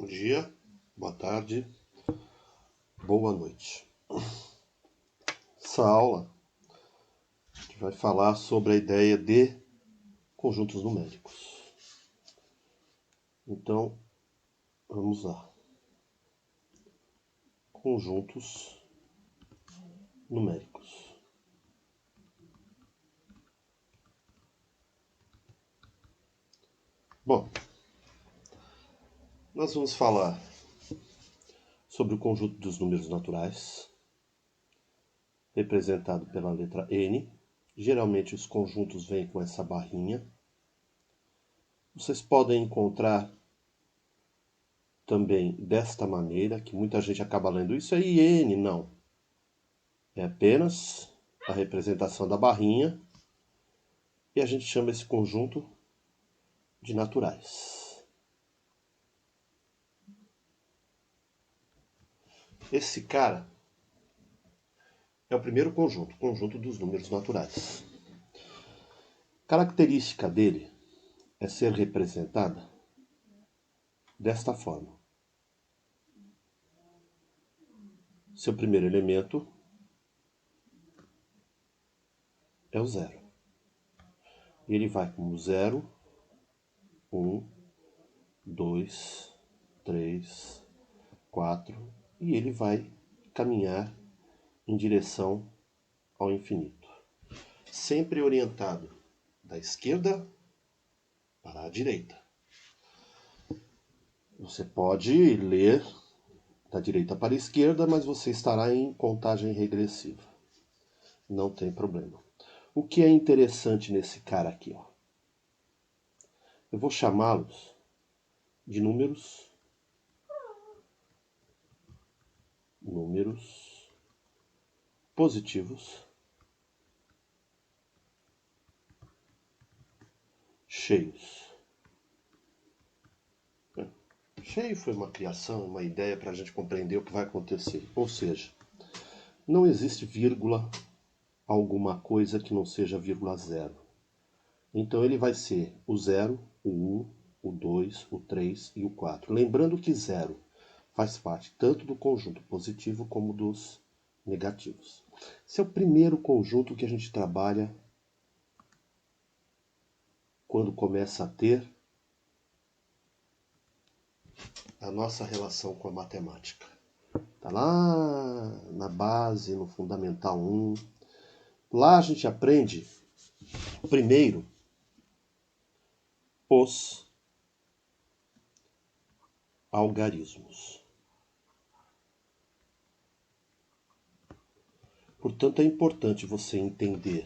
Bom dia, boa tarde, boa noite. Essa aula a gente vai falar sobre a ideia de conjuntos numéricos. Então, vamos lá. Conjuntos numéricos. Bom, nós vamos falar sobre o conjunto dos números naturais, representado pela letra N. Geralmente os conjuntos vêm com essa barrinha. Vocês podem encontrar também desta maneira, que muita gente acaba lendo isso aí, N, não. É apenas a representação da barrinha e a gente chama esse conjunto de naturais. Esse cara é o primeiro conjunto, o conjunto dos números naturais. A característica dele é ser representada desta forma. Seu primeiro elemento é o zero. Ele vai como 0, 1, 2, 3, 4 e ele vai caminhar em direção ao infinito. Sempre orientado da esquerda para a direita. Você pode ler da direita para a esquerda, mas você estará em contagem regressiva. Não tem problema. O que é interessante nesse cara aqui, ó? Eu vou chamá-los de números positivos cheios. Cheio foi uma criação, uma ideia para a gente compreender o que vai acontecer. Ou seja, não existe vírgula alguma coisa que não seja vírgula zero. Então ele vai ser o 0, o 1, o 2, o 3 e o 4. Lembrando que 0 faz parte tanto do conjunto positivo como dos negativos. Esse é o primeiro conjunto que a gente trabalha quando começa a ter a nossa relação com a matemática. Está lá na base, no Fundamental 1. Lá a gente aprende, primeiro, os algarismos. Portanto, é importante você entender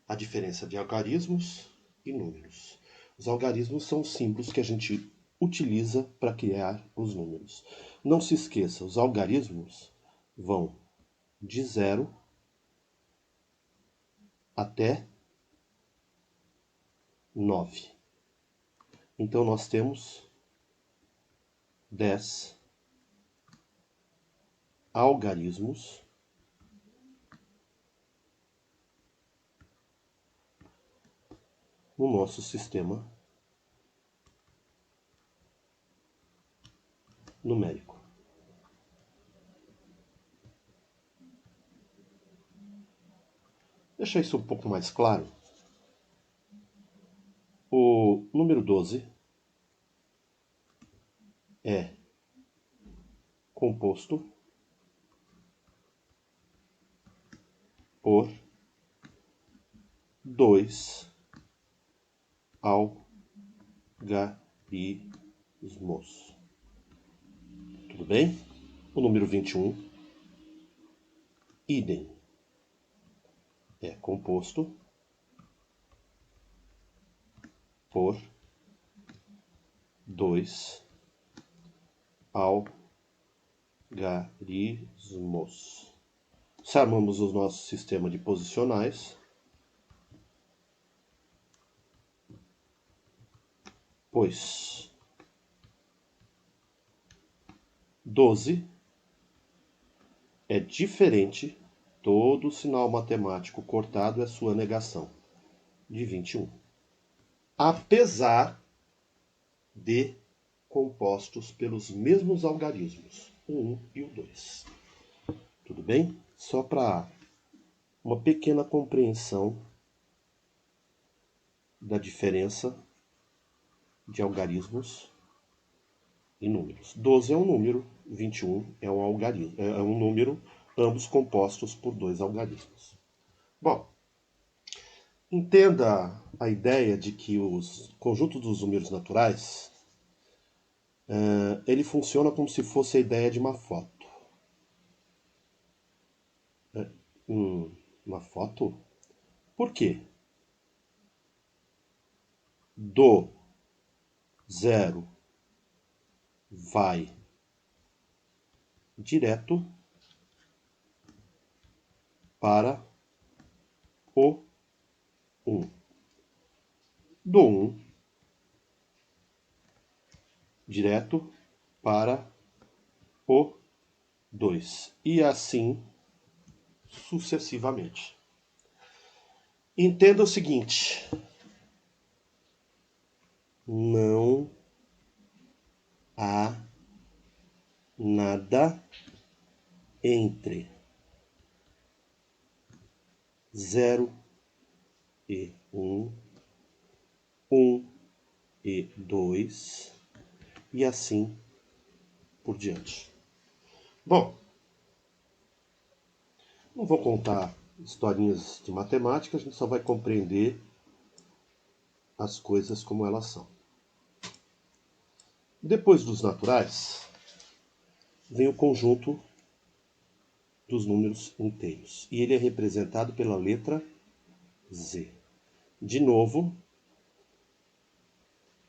a diferença de algarismos e números. Os algarismos são símbolos que a gente utiliza para criar os números. Não se esqueça, os algarismos vão de 0 até 9. Então nós temos 10 algarismos no nosso sistema numérico. Deixa isso um pouco mais claro. O número 12 é composto por 2 algarismos. Tudo bem? O número 21, idem, é composto por 2 algarismos. Chamamos o nosso sistema de posicionais, pois 12 é diferente, todo sinal matemático cortado é sua negação, de 21. Apesar de compostos pelos mesmos algarismos, o 1 e o 2. Tudo bem? Só para uma pequena compreensão da diferença de algarismos e números. 12 é um número, 21 é um algarismo, é um número, ambos compostos por dois algarismos. Bom, entenda a ideia de que os conjuntos dos números naturais ele funciona como se fosse a ideia de uma foto. Uma foto? Por quê? Do zero vai direto para o 1. Do 1 direto para o 2. E assim sucessivamente. Entenda o seguinte: não há nada entre 0 e 1, 1 e 2, e assim por diante. Bom, não vou contar historinhas de matemática, a gente só vai compreender as coisas como elas são. Depois dos naturais, vem o conjunto dos números inteiros. E ele é representado pela letra Z. De novo,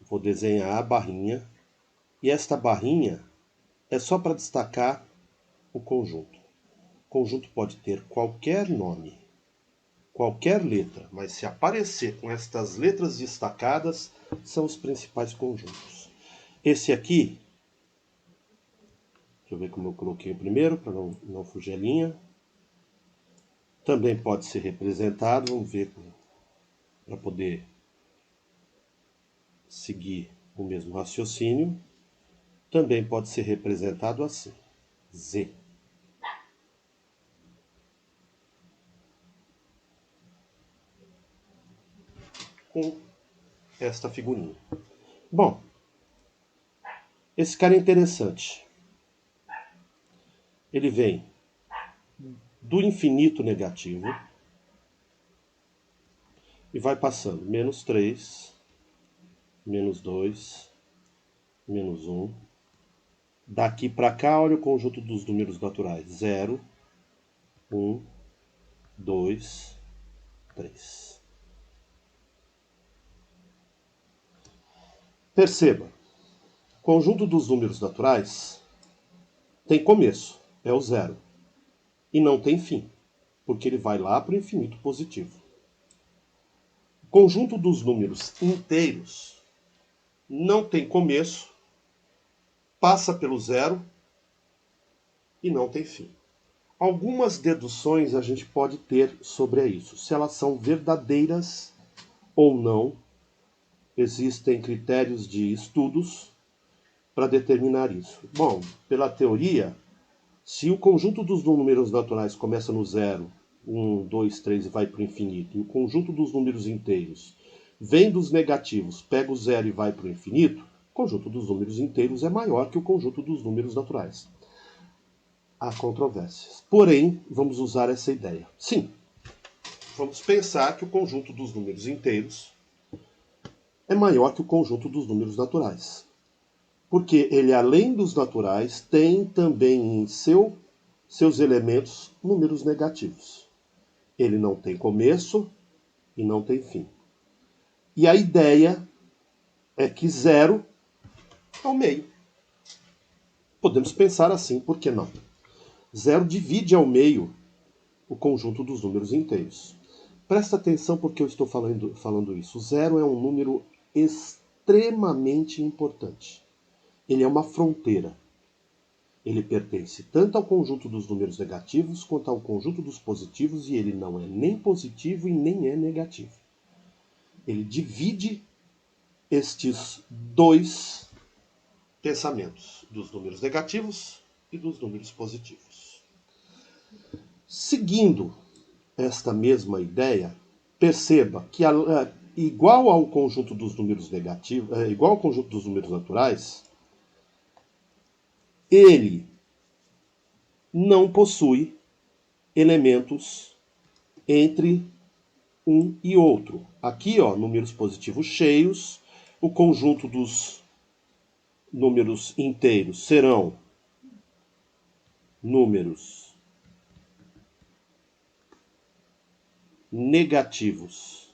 vou desenhar a barrinha. E esta barrinha é só para destacar o conjunto. O conjunto pode ter qualquer nome, qualquer letra, mas se aparecer com estas letras destacadas, são os principais conjuntos. Esse aqui, deixa eu ver como eu coloquei o primeiro, para não fugir a linha. Também pode ser representado, vamos ver, para poder seguir o mesmo raciocínio. Também pode ser representado assim, Z. Com esta figurinha. Bom, esse cara é interessante. Ele vem do infinito negativo e vai passando menos 3, menos 2, menos 1. Daqui para cá, olha o conjunto dos números naturais. 0, 1, 2, 3. Perceba, o conjunto dos números naturais tem começo, é o 0. E não tem fim, porque ele vai lá para o infinito positivo. O conjunto dos números inteiros não tem começo, passa pelo 0 e não tem fim. Algumas deduções a gente pode ter sobre isso, se elas são verdadeiras ou não. Existem critérios de estudos para determinar isso. Bom, pela teoria, se o conjunto dos números naturais começa no 0, 1, 2, 3 e vai para o infinito, e o conjunto dos números inteiros vem dos negativos, pega o 0 e vai para o infinito, o conjunto dos números inteiros é maior que o conjunto dos números naturais. Há controvérsias. Porém, vamos usar essa ideia. Sim, vamos pensar que o conjunto dos números inteiros é maior que o conjunto dos números naturais. Porque ele, além dos naturais, tem também em seus elementos números negativos. Ele não tem começo e não tem fim. E a ideia é que 0 é o meio. Podemos pensar assim, por que não? 0 divide ao meio o conjunto dos números inteiros. Presta atenção porque eu estou falando isso. O 0 é um número extremamente importante. Ele é uma fronteira. Ele pertence tanto ao conjunto dos números negativos quanto ao conjunto dos positivos, e ele não é nem positivo e nem é negativo. Ele divide estes dois pensamentos dos números negativos e dos números positivos. Seguindo esta mesma ideia, perceba que igual ao conjunto dos números negativos, igual ao conjunto dos números naturais, ele não possui elementos entre um e outro. Aqui, ó, números positivos cheios, o conjunto dos números inteiros serão números negativos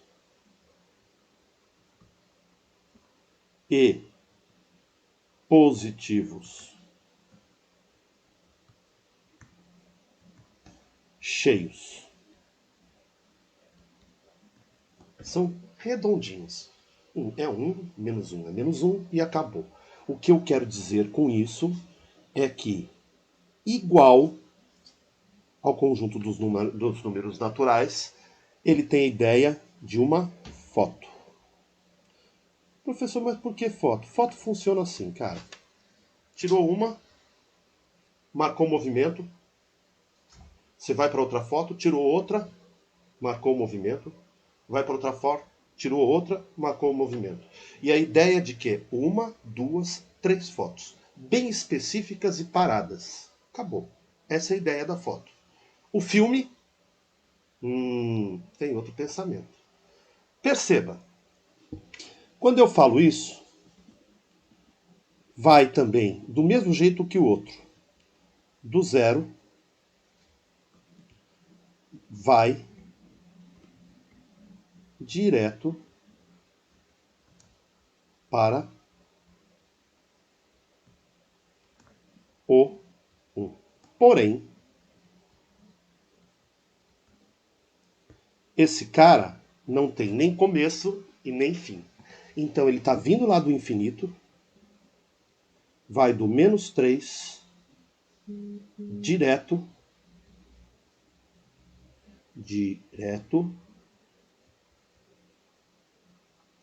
e positivos cheios. São redondinhos. Um é menos um é menos um e acabou. O que eu quero dizer com isso é que, igual ao conjunto dos números naturais, ele tem a ideia de uma foto. Professor, mas por que foto? Foto funciona assim, cara. Tirou uma, marcou o movimento, você vai para outra foto, tirou outra, marcou o movimento, vai para outra foto, tirou outra, marcou o movimento. E a ideia de que uma, duas, três fotos, bem específicas e paradas. Acabou. Essa é a ideia da foto. O filme tem outro pensamento. Perceba, quando eu falo isso, vai também do mesmo jeito que o outro. Do zero vai direto para o 1. Porém, esse cara não tem nem começo e nem fim. Então ele está vindo lá do infinito, vai do menos 3 direto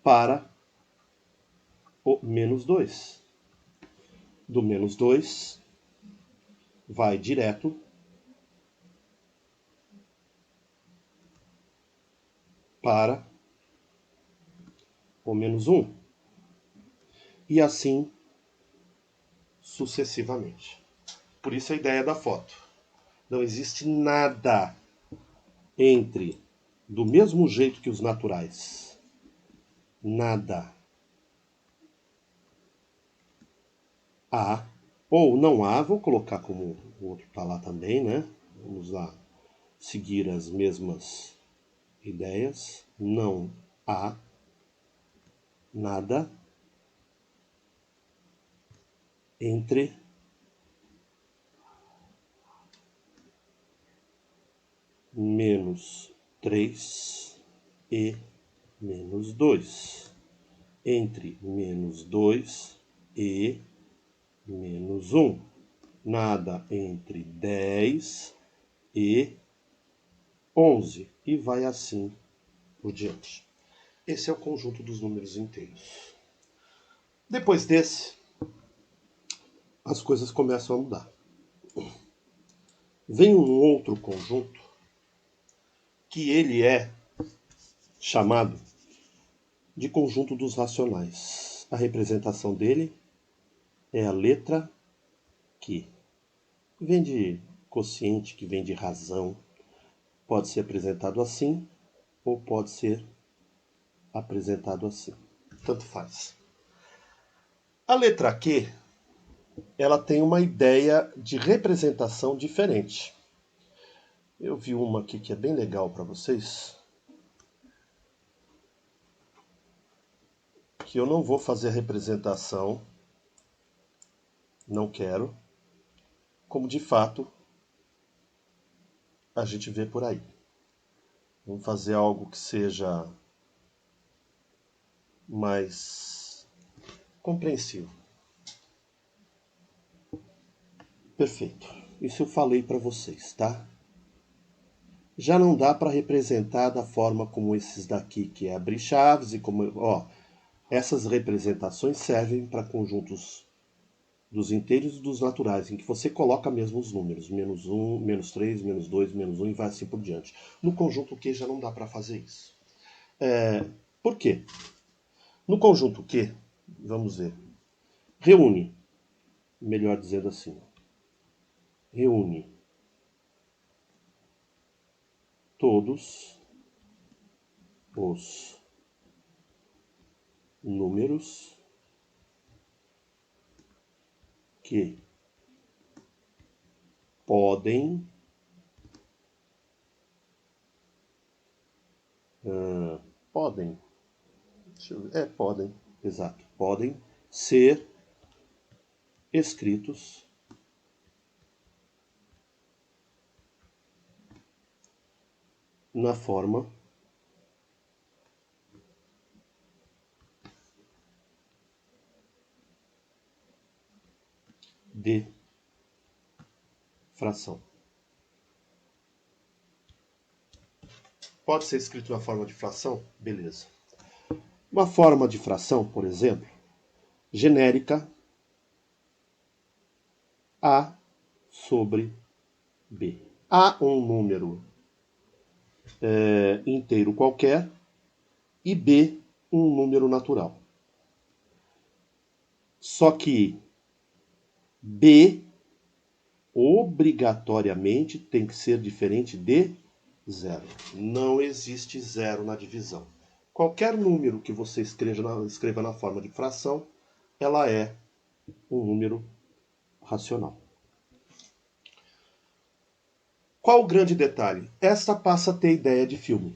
para o menos 2. Do menos 2 vai direto para o menos 1. E assim sucessivamente. Por isso a ideia da foto. Não existe nada entre, do mesmo jeito que os naturais. Nada. Há, ou não há, vou colocar como o outro está lá também, né? Vamos lá seguir as mesmas ideias. Não há nada entre menos 3 e menos 2. Entre menos 2 e menos 1. Nada entre 10 e 11. E vai assim por diante. Esse é o conjunto dos números inteiros. Depois desse, as coisas começam a mudar. Vem um outro conjunto que ele é chamado de conjunto dos racionais. A representação dele é a letra Q. Vem de quociente, que vem de razão. Pode ser apresentado assim ou pode ser apresentado assim. Tanto faz. A letra Q, ela tem uma ideia de representação diferente. Eu vi uma aqui que é bem legal para vocês, que eu não vou fazer a representação, não quero, como de fato a gente vê por aí. Vamos fazer algo que seja mais compreensível. Perfeito. Isso eu falei para vocês, tá? Já não dá para representar da forma como esses daqui, que é abrir chaves e como, ó, essas representações servem para conjuntos dos inteiros e dos naturais, em que você coloca mesmo os números, menos 1, menos 3, menos 2, menos 1 e vai assim por diante. No conjunto Q já não dá para fazer isso. Por quê? No conjunto Q, vamos ver, reúne, melhor dizendo assim, reúne todos os números que podem podem, podem, exato, podem ser escritos na forma de fração. Pode ser escrito na forma de fração? Beleza. Uma forma de fração, por exemplo, genérica A sobre B. A um número inteiro qualquer e B um número natural. Só que B obrigatoriamente tem que ser diferente de zero. Não existe zero na divisão. Qualquer número que você escreva na forma de fração, ela é um número racional. Qual o grande detalhe? Esta passa a ter ideia de filme.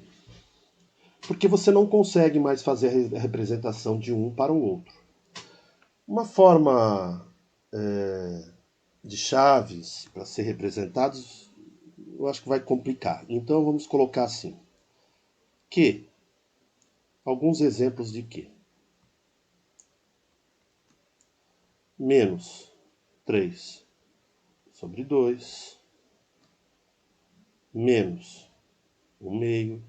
Porque você não consegue mais fazer a representação de um para o outro. Uma forma de chaves para ser representados, eu acho que vai complicar. Então vamos colocar assim. Que. Alguns exemplos de que. Menos 3 sobre 2. Menos 1 meio.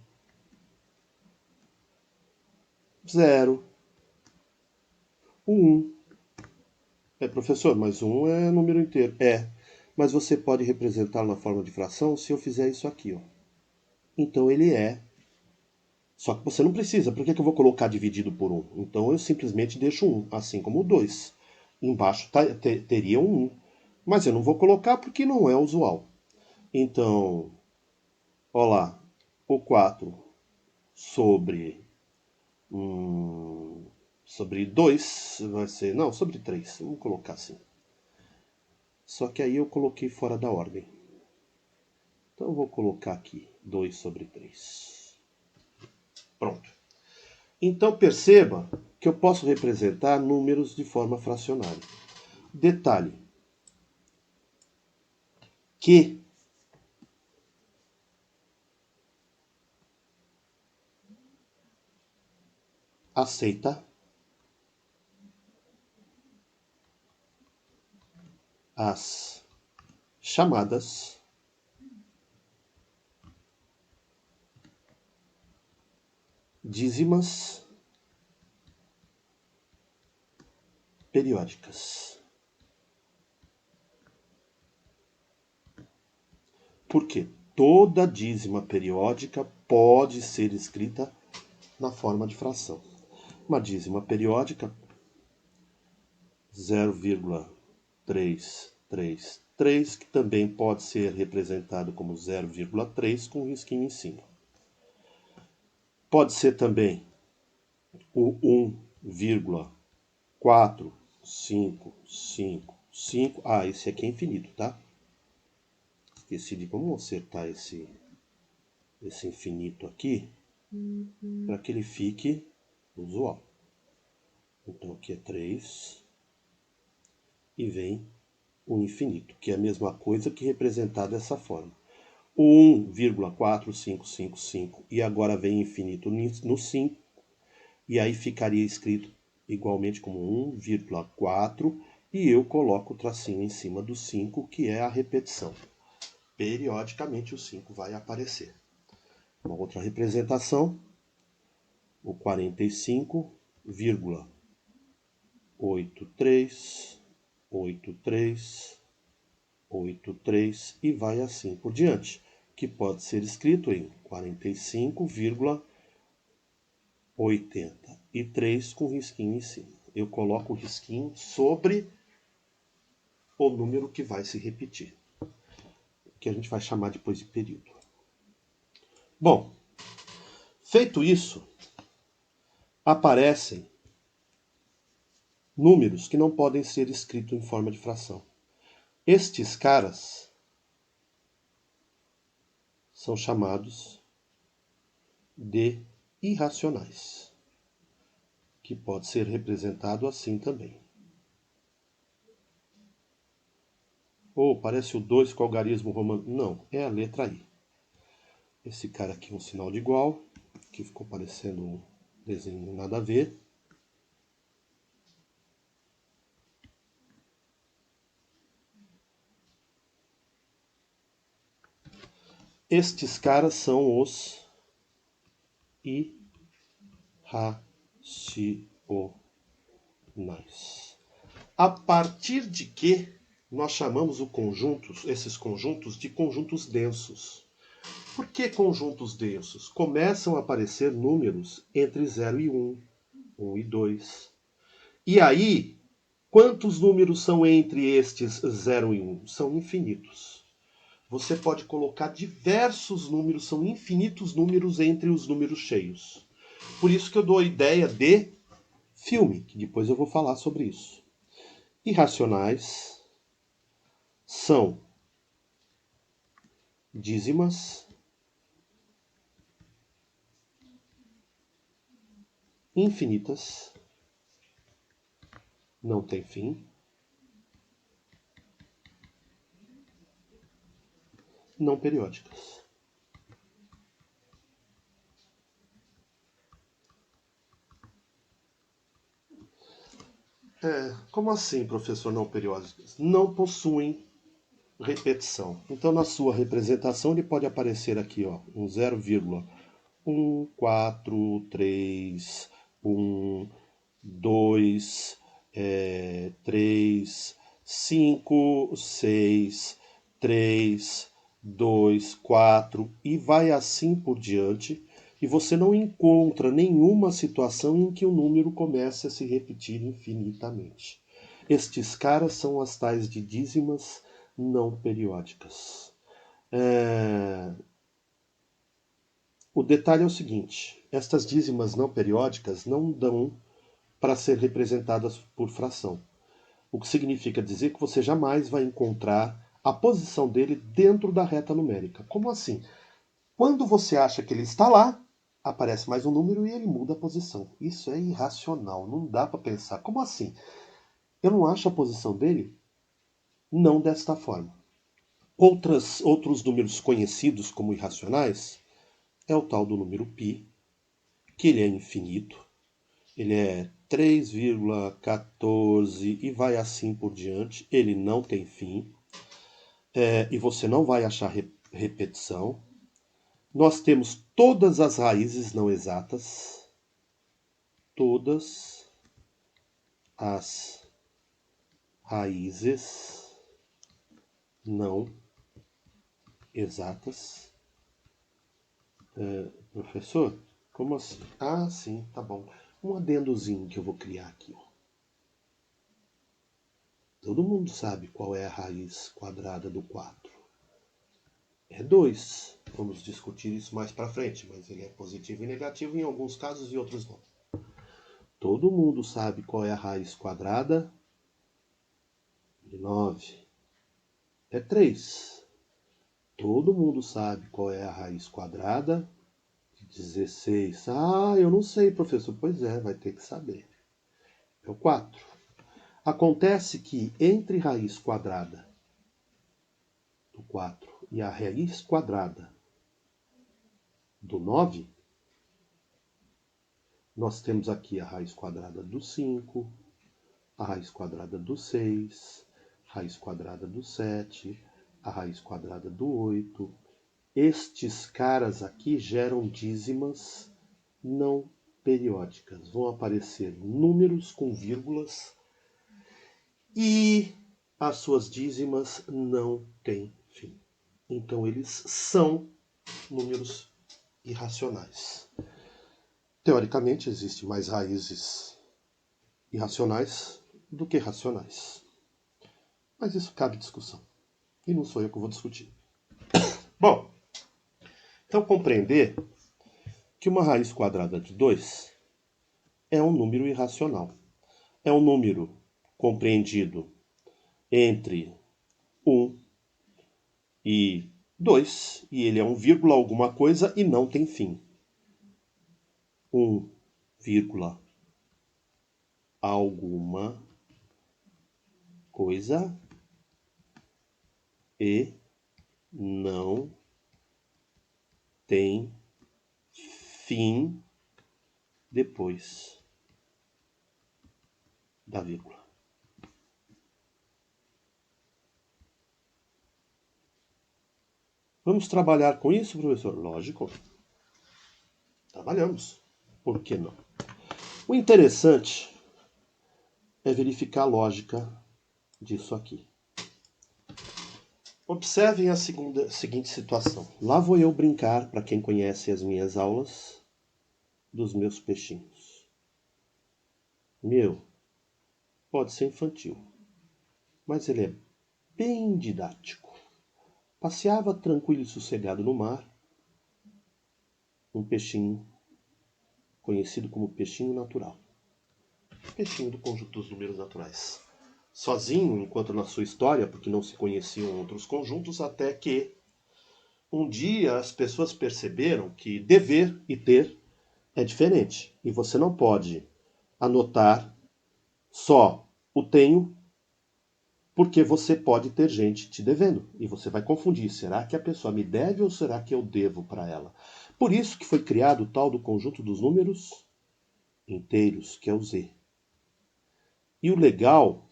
0. 1. Professor, mas 1 é número inteiro. Mas você pode representá-lo na forma de fração se eu fizer isso aqui, ó. Então ele é. Só que você não precisa. Por que eu vou colocar dividido por 1? Então eu simplesmente deixo 1, assim como o 2. Embaixo teria um 1. Mas eu não vou colocar porque não é usual. Então, ó lá, o 4 sobre 2 vai ser... Não, sobre 3. Vamos colocar assim. Só que aí eu coloquei fora da ordem. Então eu vou colocar aqui 2 sobre 3. Pronto. Então perceba que eu posso representar números de forma fracionária. Detalhe. Que aceita as chamadas dízimas periódicas. Por quê? Toda dízima periódica pode ser escrita na forma de fração. Uma dízima periódica 0,333, que também pode ser representado como 0,3 com um risquinho em cima. Pode ser também o 1,4555. Esse aqui é infinito, tá? Esqueci de como acertar esse infinito aqui para que ele fique usual. Então aqui é 3 e vem o infinito, que é a mesma coisa que representar dessa forma. O 1,4555 e agora vem infinito no 5, e aí ficaria escrito igualmente como 1,4 e eu coloco o tracinho em cima do 5, que é a repetição. Periodicamente o 5 vai aparecer. Uma outra representação, o 45,83 83, 83 e vai assim por diante, que pode ser escrito em 45,83 com risquinho em cima. Eu coloco o risquinho sobre o número que vai se repetir, que a gente vai chamar depois de período. Bom, feito isso, aparecem números que não podem ser escritos em forma de fração. Estes caras são chamados de irracionais, que pode ser representado assim também. Ou parece o 2 com algarismo romano. Não, é a letra I. Esse cara aqui é um sinal de igual, que ficou parecendo um desenho nada a ver. Estes caras são os irracionais. A partir de que nós chamamos esses conjuntos de conjuntos densos. Por que conjuntos densos? Começam a aparecer números entre 0 e 1, 1 e 2. E aí, quantos números são entre estes 0 e 1? São infinitos. Você pode colocar diversos números, são infinitos números entre os números cheios. Por isso que eu dou a ideia de filme, que depois eu vou falar sobre isso. Irracionais são dízimas infinitas, não tem fim, não periódicas. Como assim, professor, não periódicas? Não possuem repetição. Então, na sua representação, ele pode aparecer aqui, ó, um 0,1, 4, 3, 1, 2, 3, 5, 6, 3, 2, 4 e vai assim por diante. E você não encontra nenhuma situação em que o número comece a se repetir infinitamente. Estes caras são as tais de dízimas não periódicas. O detalhe é o seguinte: estas dízimas não periódicas não dão para ser representadas por fração. O que significa dizer que você jamais vai encontrar a posição dele dentro da reta numérica. Como assim? Quando você acha que ele está lá, aparece mais um número e ele muda a posição. Isso é irracional, não dá para pensar. Como assim? Eu não acho a posição dele? Não desta forma. Outros números conhecidos como irracionais é o tal do número π, que ele é infinito. Ele é 3,14 e vai assim por diante. Ele não tem fim. E você não vai achar repetição. Nós temos todas as raízes não exatas. Todas as raízes não exatas. Professor, como assim? Ah, sim, tá bom. Um adendozinho que eu vou criar aqui. Ó. Todo mundo sabe qual é a raiz quadrada do 4. É 2. Vamos discutir isso mais para frente, mas ele é positivo e negativo em alguns casos e outros não. Todo mundo sabe qual é a raiz quadrada de 9. É 3. Todo mundo sabe qual é a raiz quadrada de 16. Ah, eu não sei, professor. Pois é, vai ter que saber. É o 4. Acontece que entre raiz quadrada do 4 e a raiz quadrada do 9, nós temos aqui a raiz quadrada do 5, a raiz quadrada do 6, a raiz quadrada do 7, a raiz quadrada do 8. Estes caras aqui geram dízimas não periódicas. Vão aparecer números com vírgulas e as suas dízimas não têm fim. Então eles são números irracionais. Teoricamente, existem mais raízes irracionais do que racionais. Mas isso cabe discussão. E não sou eu que vou discutir. Bom, então compreender que uma raiz quadrada de 2 é um número irracional. É um número compreendido entre 1 e 2, e ele é um vírgula alguma coisa e não tem fim. 1, vírgula alguma coisa e não tem fim depois da vírgula. Vamos trabalhar com isso, professor? Lógico. Trabalhamos. Por que não? O interessante é verificar a lógica disso aqui. Observem a seguinte situação. Lá vou eu brincar, para quem conhece as minhas aulas, dos meus peixinhos. Pode ser infantil, mas ele é bem didático. Passeava tranquilo e sossegado no mar um peixinho conhecido como peixinho natural. Peixinho do conjunto dos números naturais. Sozinho, enquanto na sua história, porque não se conheciam outros conjuntos, até que um dia as pessoas perceberam que dever e ter é diferente. E você não pode anotar só o tenho, porque você pode ter gente te devendo. E você vai confundir, será que a pessoa me deve ou será que eu devo para ela? Por isso que foi criado o tal do conjunto dos números inteiros, que é o Z. E o legal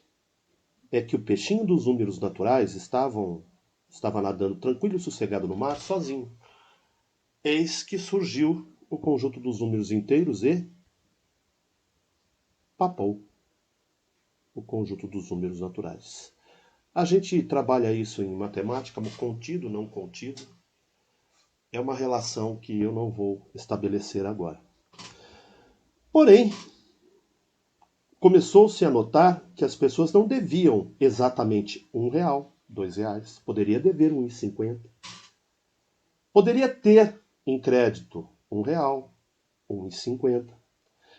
é que o peixinho dos números naturais estava nadando tranquilo e sossegado no mar, sozinho. Eis que surgiu o conjunto dos números inteiros e papou o conjunto dos números naturais. A gente trabalha isso em matemática, contido, não contido. É uma relação que eu não vou estabelecer agora. Porém, começou-se a notar que as pessoas não deviam exatamente R$1, R$2. Poderia dever R$1,50. Poderia ter em crédito R$1, R$1,50.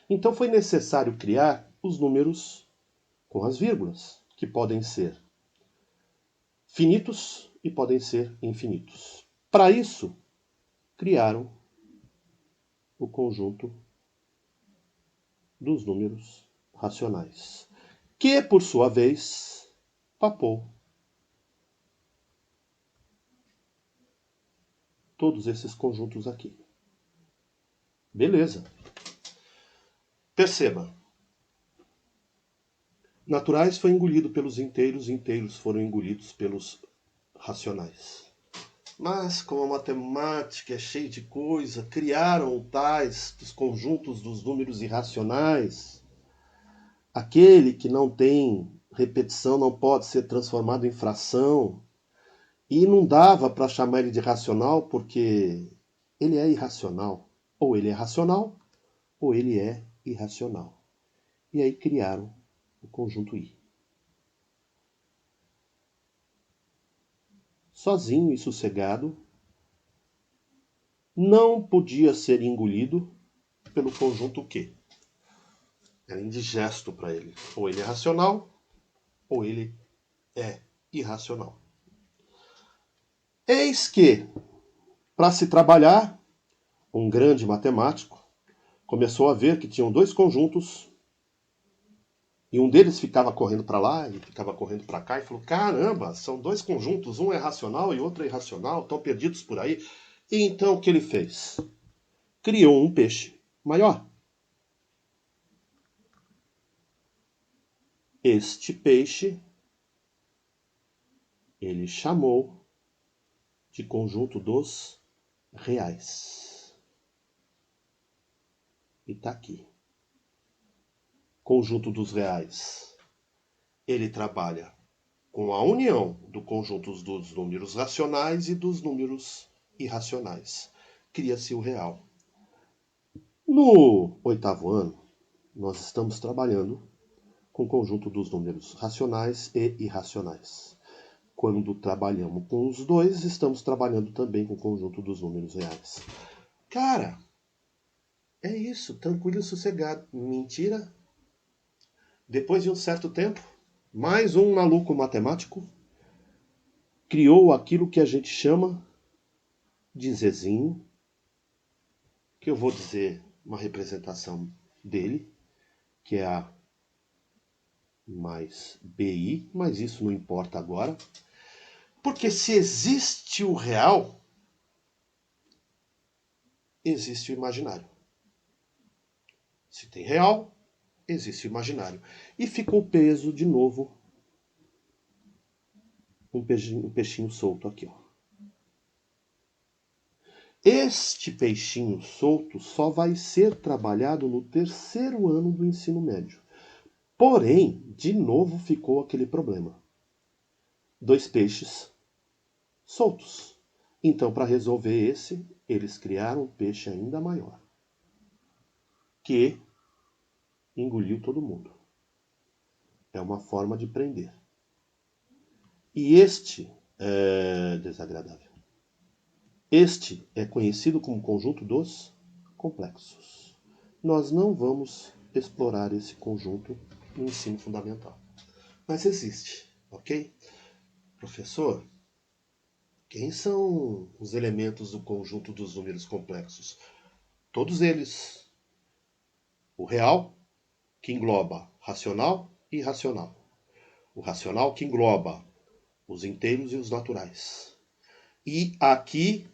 Então foi necessário criar os números com as vírgulas, que podem ser finitos e podem ser infinitos. Para isso, criaram o conjunto dos números racionais, que, por sua vez, papou todos esses conjuntos aqui. Beleza. Perceba. Naturais foi engolido pelos inteiros, inteiros foram engolidos pelos racionais. Mas, como a matemática é cheia de coisa, criaram tais dos conjuntos dos números irracionais. Aquele que não tem repetição não pode ser transformado em fração. E não dava para chamar ele de racional porque ele é irracional. Ou ele é racional, ou ele é irracional. E aí criaram o conjunto I. Sozinho e sossegado, não podia ser engolido pelo conjunto Q. Era indigesto para ele. Ou ele é racional, ou ele é irracional. Eis que, para se trabalhar, um grande matemático começou a ver que tinham dois conjuntos e um deles ficava correndo para lá e ficava correndo para cá e falou, caramba, são dois conjuntos, um é racional e outro é irracional, estão perdidos por aí. E então o que ele fez? Criou um peixe maior. Este peixe ele chamou de conjunto dos reais. E está aqui. Conjunto dos reais. Ele trabalha Com a união do conjunto dos números racionais e dos números irracionais, cria-se o real. No oitavo ano, nós estamos trabalhando com o conjunto dos números racionais e irracionais. Quando trabalhamos com os dois, estamos trabalhando também com o conjunto dos números reais. Cara, é isso, tranquilo e sossegado. Mentira. Depois de um certo tempo, mais um maluco matemático criou aquilo que a gente chama de Zezinho, que eu vou dizer uma representação dele, que é a mais BI, mas isso não importa agora. Porque se existe o real, existe o imaginário. Se tem real, existe o imaginário. E ficou preso de novo um peixinho solto aqui, ó. Este peixinho solto só vai ser trabalhado no terceiro ano do ensino médio. Porém, de novo ficou aquele problema. 2 peixes soltos. Então, para resolver esse, eles criaram um peixe ainda maior, que engoliu todo mundo. É uma forma de prender. E este é desagradável. Este é conhecido como conjunto dos complexos. Nós não vamos explorar esse conjunto no ensino fundamental. Mas existe, ok? Professor, quem são os elementos do conjunto dos números complexos? Todos eles. O real, que engloba racional e irracional. O racional, que engloba os inteiros e os naturais. E aqui,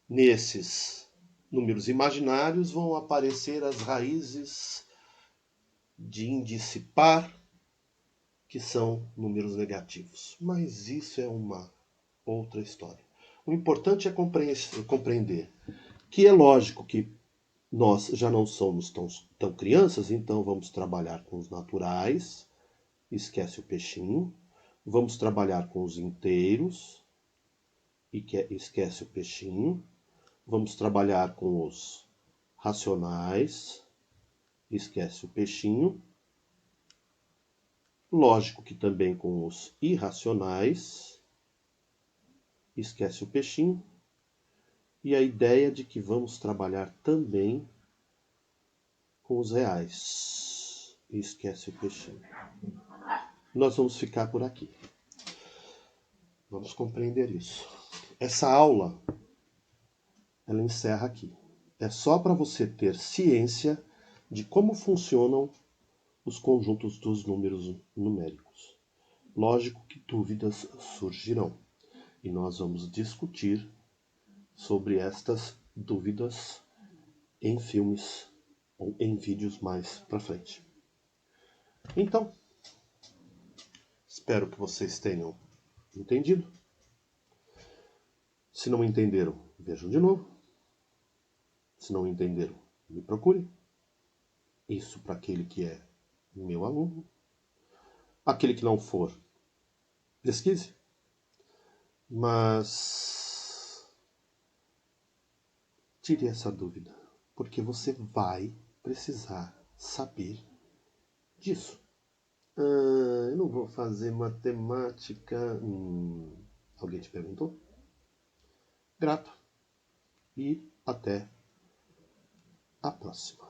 nesses números imaginários, vão aparecer as raízes de índice par, que são números negativos. Mas isso é uma outra história. O importante é compreender que é lógico que nós já não somos tão crianças, então vamos trabalhar com os naturais, esquece o peixinho. Vamos trabalhar com os inteiros, esquece o peixinho. Vamos trabalhar com os racionais, esquece o peixinho. Lógico que também com os irracionais, esquece o peixinho. E a ideia de que vamos trabalhar também com os reais, esquece o peixinho. Nós vamos ficar por aqui. Vamos compreender isso. Essa aula, ela encerra aqui. É só para você ter ciência de como funcionam os conjuntos dos números numéricos. Lógico que dúvidas surgirão. E nós vamos discutir sobre estas dúvidas em filmes ou em vídeos mais para frente. Então, espero que vocês tenham entendido. Se não entenderam, vejam de novo. Se não entenderam, me procure. Isso para aquele que é meu aluno. Aquele que não for, pesquise. Mas tire essa dúvida, porque você vai precisar saber disso. Eu não vou fazer matemática. Alguém te perguntou? Grato. E até a próxima.